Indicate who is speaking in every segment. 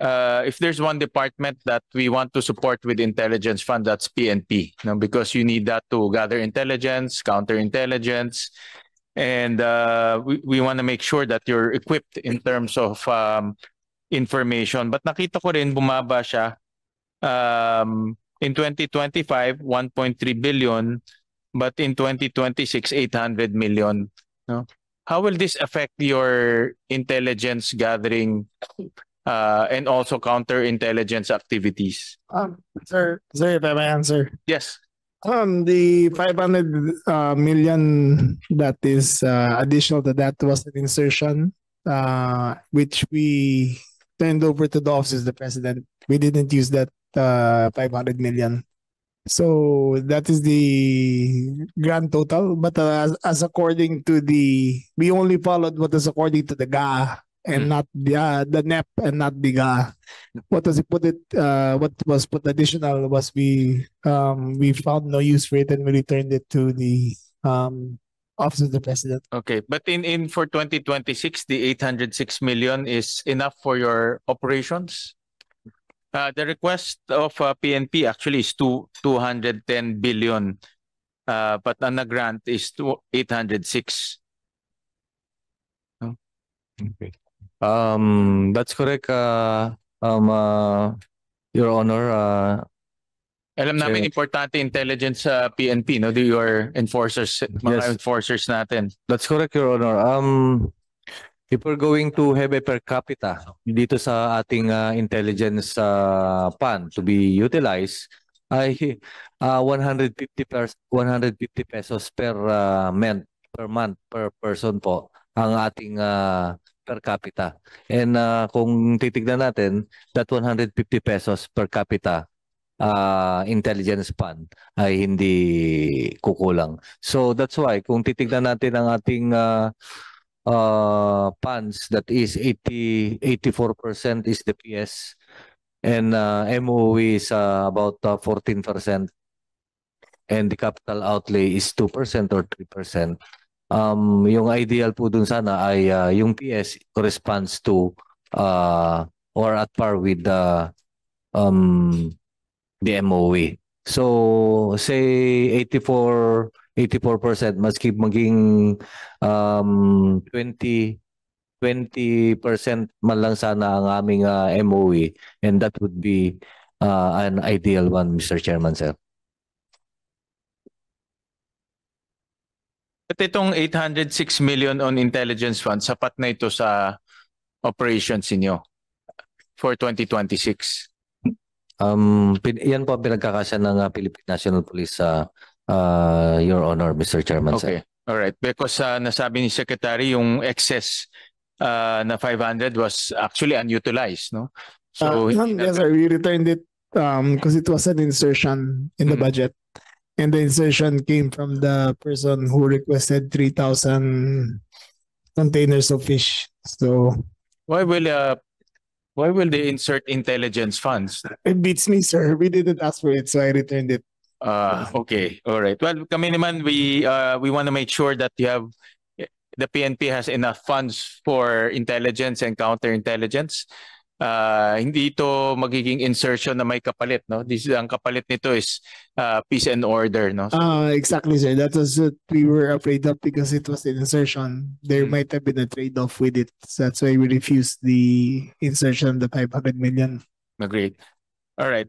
Speaker 1: if there's one department that we want to support with intelligence fund, that's PNP, because you need that to gather intelligence, counterintelligence, and we want to make sure that you're equipped in terms of information. But nakita ko rin bumaba siya in 2025, 1.3 billion, but in 2026, 800 million. No? How will this affect your intelligence gathering and also counterintelligence activities?
Speaker 2: Sir, if I may answer.
Speaker 1: Yes.
Speaker 2: The 500 million that is additional to that was an insertion which we turned over to the office of the president. We didn't use that 500 million. So that is the grand total. But as according to we only followed what is according to the GA and not the NEP and not the GA. What was put additional was we found no use for it and we returned it to the office of the president.
Speaker 1: Okay, but in for 2026, the 806 million is enough for your operations? The request of PNP actually is 210 billion, but on the grant is 806.
Speaker 3: Okay. That's correct, Your Honor.
Speaker 1: Alam namin importante intelligence sa PNP, no? Your enforcers, mga enforcers natin.
Speaker 3: That's correct, Your Honor. If we're going to have a per capita dito sa ating intelligence fund to be utilized, ay 150 pesos per month per person po ang ating per capita. And kung titignan natin, that 150 pesos per capita intelligence fund ay hindi kukulang. So that's why kung titignan natin ang ating funds, that is 84% is the PS and MOE is about 14% and the capital outlay is 2% or 3%. Yung ideal po dun sana ay yung PS corresponds to or at par with the MOE. So say 84% must keep maging 20% man lang sana ang aming MOE, and that would be an ideal one, Mr. Chairman, sir.
Speaker 1: At itong 806 million on intelligence fund, sapat na ito sa operations niyo for 2026?
Speaker 3: Yan po ang pinagkakasya ng Philippine National Police, Your Honor, Mr. Chairman.
Speaker 1: Okay, sir. All right. Because nasabi ni Secretary yung excess na 500 was actually unutilized, no? So
Speaker 2: yes, sir, we returned it because it was an insertion in the budget, and the insertion came from the person who requested 3,000 containers of fish. So
Speaker 1: why will they insert intelligence funds?
Speaker 2: It beats me, sir. We didn't ask for it, so I returned it.
Speaker 1: Okay, all right. Well, kami naman, we want to make sure that the PNP has enough funds for intelligence and counterintelligence. Hindi ito magiging insertion na may kapalit, no? Ang kapalit nito is peace and order, no?
Speaker 2: Exactly, sir. That was what we were afraid of because it was an insertion. There might have been a trade-off with it. So that's why we refused the insertion of the 500 million.
Speaker 1: Agreed. All right.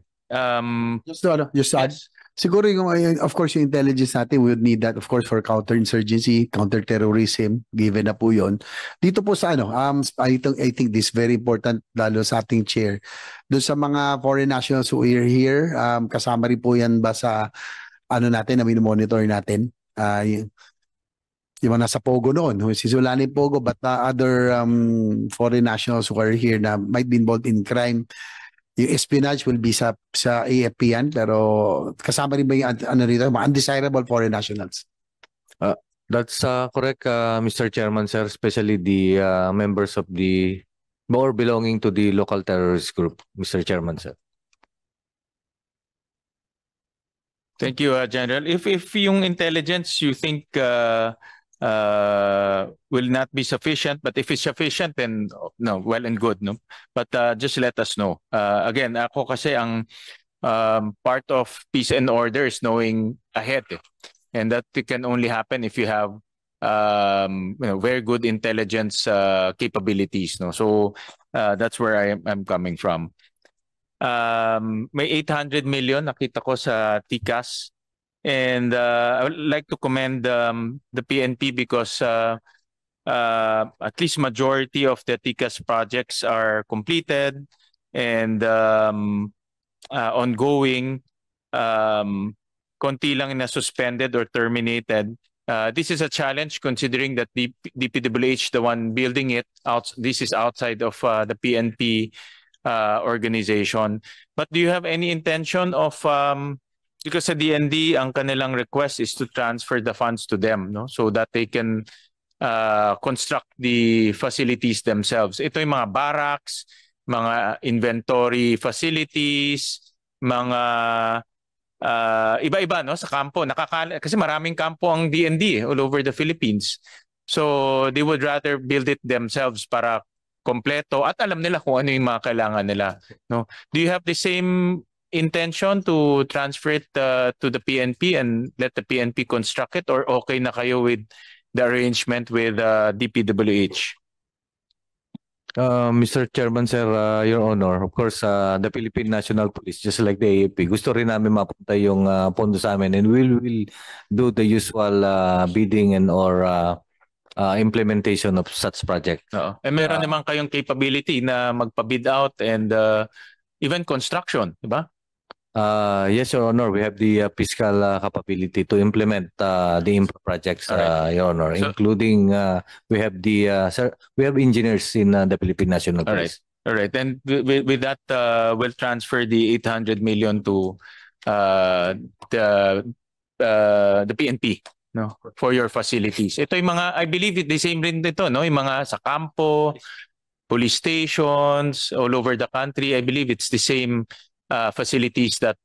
Speaker 4: Just to add, siguro yung, of course, yung intelligence natin, we would need that, of course, for counterinsurgency, counterterrorism, given na po yun. Dito po sa I think this is very important, lalo sa ating chair. Doon sa mga foreign nationals who are here, kasama rin po yan ba sa natin, na monitor natin? Yung mga nasa Pogo noon, si Sulani Pogo, but other foreign nationals who are here na might be involved in crime. Yung espionage will be sa AFP yan, pero kasama rin ba yung rito, mga undesirable foreign nationals?
Speaker 3: That's correct, Mr. Chairman, sir, especially the members of the or belonging to the local terrorist group, Mr. Chairman, sir.
Speaker 1: Thank you, General. If yung intelligence you think will not be sufficient. But if it's sufficient, then no, well and good, no. But just let us know. Again, ako kasi ang part of peace and order is knowing ahead, and that can only happen if you have very good intelligence capabilities, no. So that's where I'm coming from. May 800 million nakita ko sa TICAS, and I would like to commend the PNP because at least majority of the TICAS projects are completed and ongoing. Konti lang na suspended or terminated. This is a challenge considering that the DPWH, the one building it, this is outside of the PNP organization. But do you have any intention of, because sa DND, ang kanilang request is to transfer the funds to them, no, so that they can construct the facilities themselves. Ito yung mga barracks, mga inventory facilities, mga iba-iba, no, sa kampo. Kasi maraming kampo ang DND all over the Philippines. So they would rather build it themselves para kompleto at alam nila kung ano yung mga kailangan nila, no. Do you have the same intention to transfer it to the PNP and let the PNP construct it, or okay na kayo with the arrangement with DPWH?
Speaker 3: Mr. Chairman, sir, Your Honor, of course, the Philippine National Police, just like the AFP, gusto rin namin mapunta yung pondo sa amin, and we will do the usual bidding and or implementation of such project.
Speaker 1: And meron naman kayong capability na magpa-bid out and even construction, di ba?
Speaker 3: Yes, Your Honor, we have the fiscal capability to implement the infra projects, Your Honor,
Speaker 1: So-
Speaker 3: including we have the we have engineers in the Philippine National
Speaker 1: All right.
Speaker 3: Police.
Speaker 1: All right. And with that, we'll transfer the 800 million to the PNP, no, for your facilities. Ito yung mga, I believe the same rin dito, no, yung mga sa kampo, police stations all over the country. I believe it's the same facilities that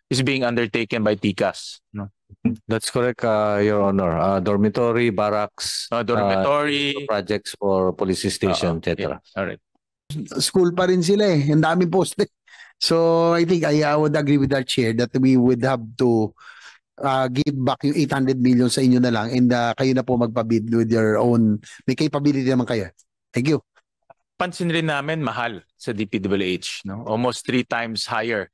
Speaker 1: is being undertaken by TICAS, no.
Speaker 3: That's correct, Your Honor. Dormitory, barracks,
Speaker 1: Dormitory.
Speaker 3: projects for police station, etc.
Speaker 1: Yeah. All right.
Speaker 4: School pa rin sila eh. Ang daming poste. So I think I would agree with our chair that we would have to give back yung 800 million sa inyo na lang, and kayo na po magpabid with your own, may capability naman kayo. Thank you.
Speaker 1: Pansin rin namin mahal sa DPWH, no? Almost 3 times higher.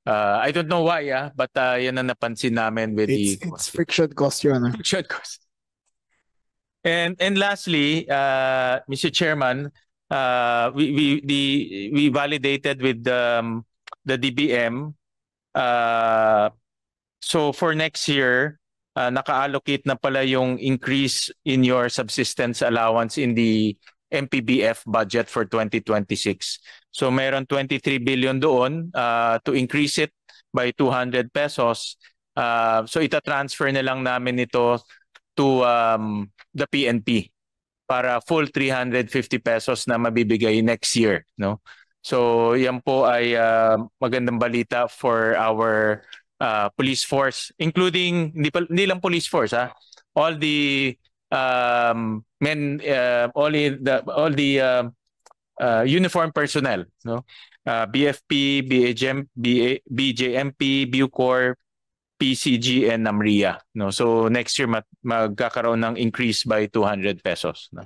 Speaker 1: I don't know why, but yan ang napansin namin with
Speaker 2: It's friction cost, Your Honor.
Speaker 1: friction cost. And lastly, Mr. Chairman, we validated with the DBM. So for next year, naka-allocate na pala yung increase in your subsistence allowance in the MPBF budget for 2026. So meron 23 billion doon to increase it by 200 pesos. So ita-transfer na lang namin ito to the PNP para full 350 pesos na mabibigay next year, no? So yan po ay magandang balita for our police force, including hindi lang police force, all the uniform personnel, no? BFP, BJMP, Bucor, PCG, and NAMRIA, no? So next year magkakaroon ng increase by 200 pesos, no?